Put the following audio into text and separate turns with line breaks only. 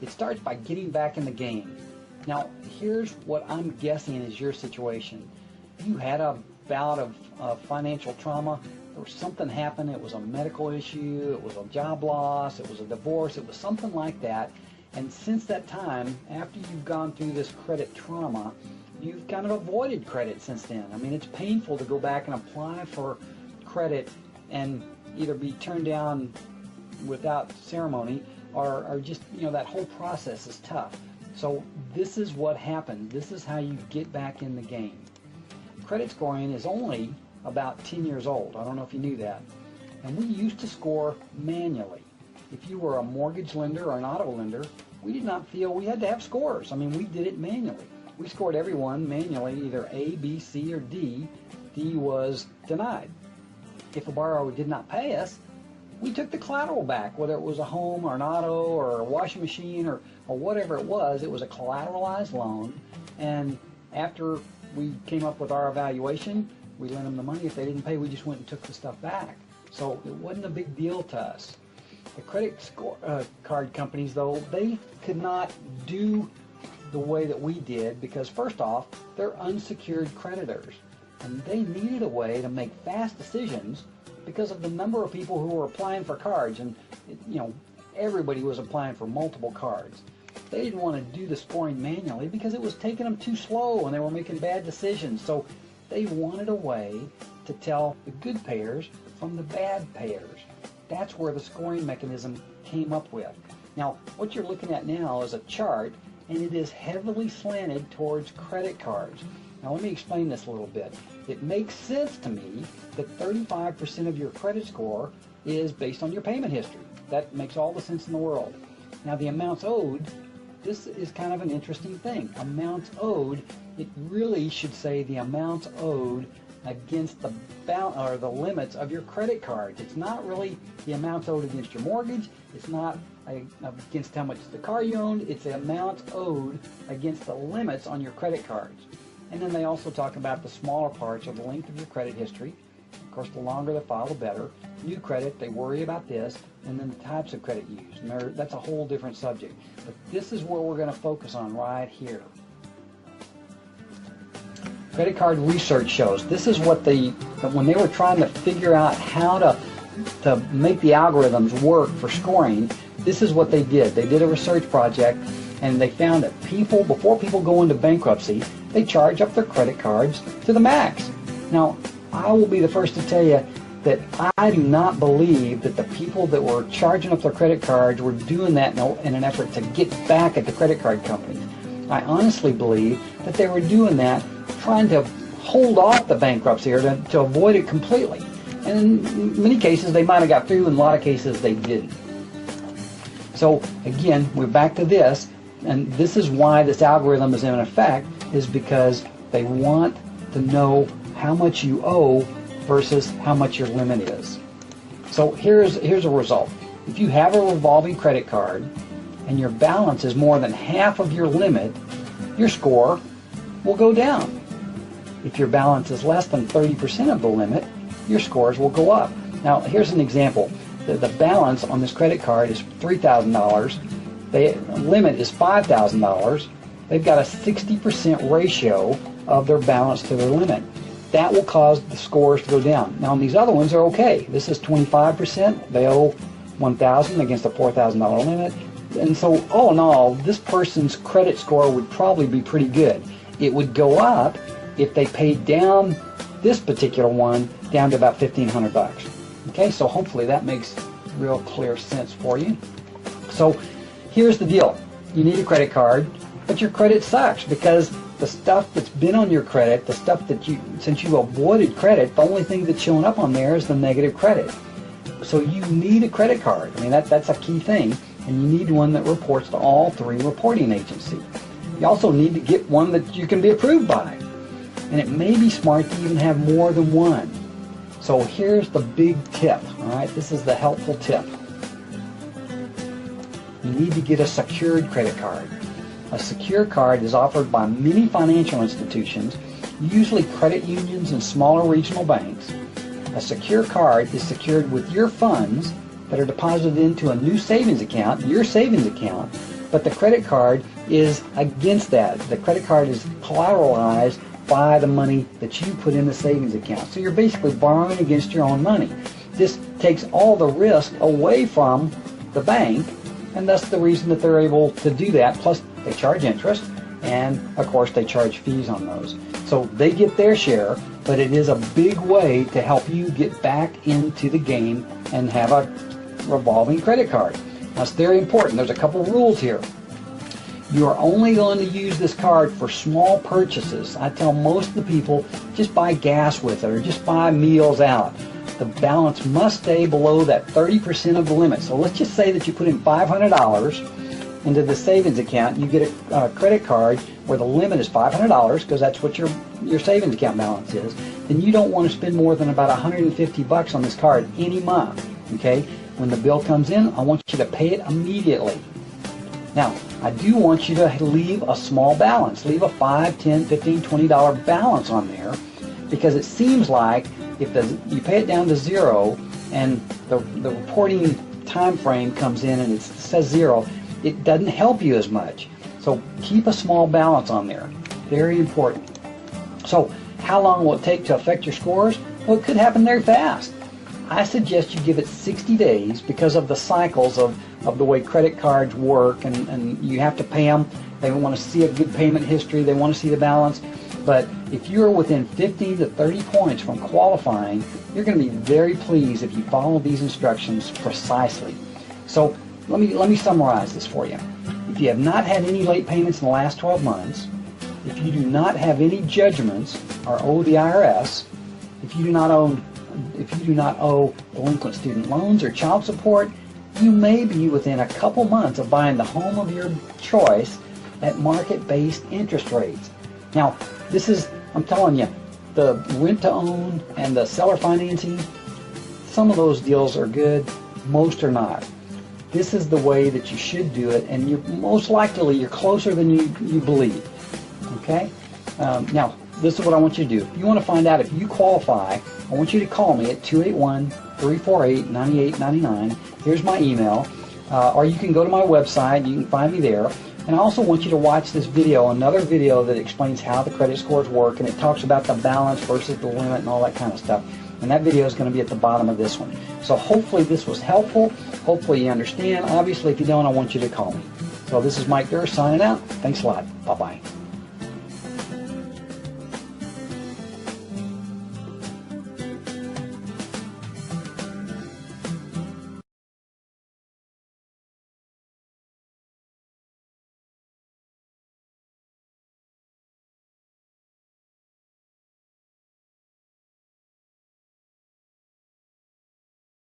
It starts by getting back in the game. Now, here's what I'm guessing is your situation. You had a bout of financial trauma. There was something happened. It was a medical issue. It was a job loss. It was a divorce. It was something like that. And since that time, after you've gone through this credit trauma, you've kind of avoided credit since then. I mean, it's painful to go back and apply for credit and either be turned down without ceremony or just, that whole process is tough. So this is what happened. This is how you get back in the game. Credit scoring is only about 10 years old. I don't know if you knew that. And we used to score manually. If you were a mortgage lender or an auto lender, we did not feel we had to have scores. I mean, we did it manually. We scored everyone manually, either A, B, C, or D. D was denied. If a borrower did not pay us, we took the collateral back, whether it was a home or an auto or a washing machine or whatever it was a collateralized loan. And after we came up with our evaluation, we lent them the money. If they didn't pay, we just went and took the stuff back. So it wasn't a big deal to us. The credit card companies, though, they could not do the way that we did because, first off, they're unsecured creditors. And they needed a way to make fast decisions because of the number of people who were applying for cards. And, everybody was applying for multiple cards. They didn't want to do the scoring manually because it was taking them too slow and they were making bad decisions. So they wanted a way to tell the good payers from the bad payers. That's where the scoring mechanism came up with. Now, what you're looking at now is a chart, and it is heavily slanted towards credit cards. Now, let me explain this a little bit. It makes sense to me that 35% of your credit score is based on your payment history. That makes all the sense in the world. Now, the amounts owed, this is kind of an interesting thing. Amounts owed, it really should say the amounts owed against the limits of your credit cards. It's not really the amounts owed against your mortgage. It's not against how much the car you owned. It's the amounts owed against the limits on your credit cards. And then they also talk about the smaller parts of the length of your credit history. Of course, the longer the file, the better. New credit, they worry about this. And then the types of credit used. And that's a whole different subject. But this is where we're going to focus on right here. Credit card research shows this is what when they were trying to figure out how to make the algorithms work for scoring, this is what they did. They did a research project and they found that before people go into bankruptcy, they charge up their credit cards to the max. Now, I will be the first to tell you that I do not believe that the people that were charging up their credit cards were doing that in an effort to get back at the credit card companies. I honestly believe that they were doing that trying to hold off the bankruptcy or to avoid it completely. And in many cases, they might have got through. In a lot of cases, they didn't. So again, we're back to this. And this is why this algorithm is in effect, is because they want to know how much you owe versus how much your limit is. So here's a result. If you have a revolving credit card and your balance is more than half of your limit, your score will go down. If your balance is less than 30% of the limit, your scores will go up. Now, here's an example. The balance on this credit card is $3,000. The limit is $5,000. They've got a 60% ratio of their balance to their limit. That will cause the scores to go down. Now, on these other ones, they're okay. This is 25%. They owe $1,000 against a $4,000 limit. And so, all in all, this person's credit score would probably be pretty good. It would go up if they paid down this particular one down to about $1,500. Okay, so hopefully that makes real clear sense for you. So here's the deal. You need a credit card, but your credit sucks because the stuff that's been on your credit, the stuff that since you avoided credit, the only thing that's showing up on there is the negative credit. So you need a credit card. I mean, that's a key thing, and you need one that reports to all three reporting agencies. You also need to get one that you can be approved by. And it may be smart to even have more than one. So here's the big tip, all right? This is the helpful tip. You need to get a secured credit card. A secure card is offered by many financial institutions, usually credit unions and smaller regional banks. A secure card is secured with your funds that are deposited into a new savings account, your savings account, But the credit card is against that. The credit card is collateralized by the money that you put in the savings account. So you're basically borrowing against your own money. This takes all the risk away from the bank, and that's the reason that they're able to do that. Plus, they charge interest, and of course, they charge fees on those. So they get their share, but it is a big way to help you get back into the game and have a revolving credit card. That's very important. There's a couple rules here. You are only going to use this card for small purchases. I tell most of the people, just buy gas with it or just buy meals out. The balance must stay below that 30% of the limit. So let's just say that you put in $500 into the savings account. You get a credit card where the limit is $500 because that's what your savings account balance is. Then you don't want to spend more than about $150 on this card any month. Okay? When the bill comes in, I want you to pay it immediately. Now, I do want you to leave a small balance. Leave a $5, $10, $15, $20 balance on there, because it seems like if you pay it down to zero and the reporting time frame comes in and it says zero, it doesn't help you as much. So keep a small balance on there. Very important. So how long will it take to affect your scores? Well, it could happen very fast. I suggest you give it 60 days because of the cycles of the way credit cards work, and you have to pay them. They want to see a good payment history. They want to see the balance. But if you're within 15 to 30 points from qualifying, you're going to be very pleased if you follow these instructions precisely. So let me summarize this for you. If you have not had any late payments in the last 12 months, if you do not have any judgments or owe the IRS, if you do not owe delinquent student loans or child support, you may be within a couple months of buying the home of your choice at market-based interest rates. Now, this is, I'm telling you, the rent-to-own and the seller financing, some of those deals are good, most are not. This is the way that you should do it, and most likely you're closer than you believe. Okay? Now, this is what I want you to do. If you want to find out if you qualify, I want you to call me at 281-348-9899. Here's my email. Or you can go to my website. You can find me there. And I also want you to watch this video, another video that explains how the credit scores work, and it talks about the balance versus the limit and all that kind of stuff. And that video is going to be at the bottom of this one. So hopefully this was helpful. Hopefully you understand. Obviously, if you don't, I want you to call me. So this is Mike Durr signing out. Thanks a lot. Bye-bye.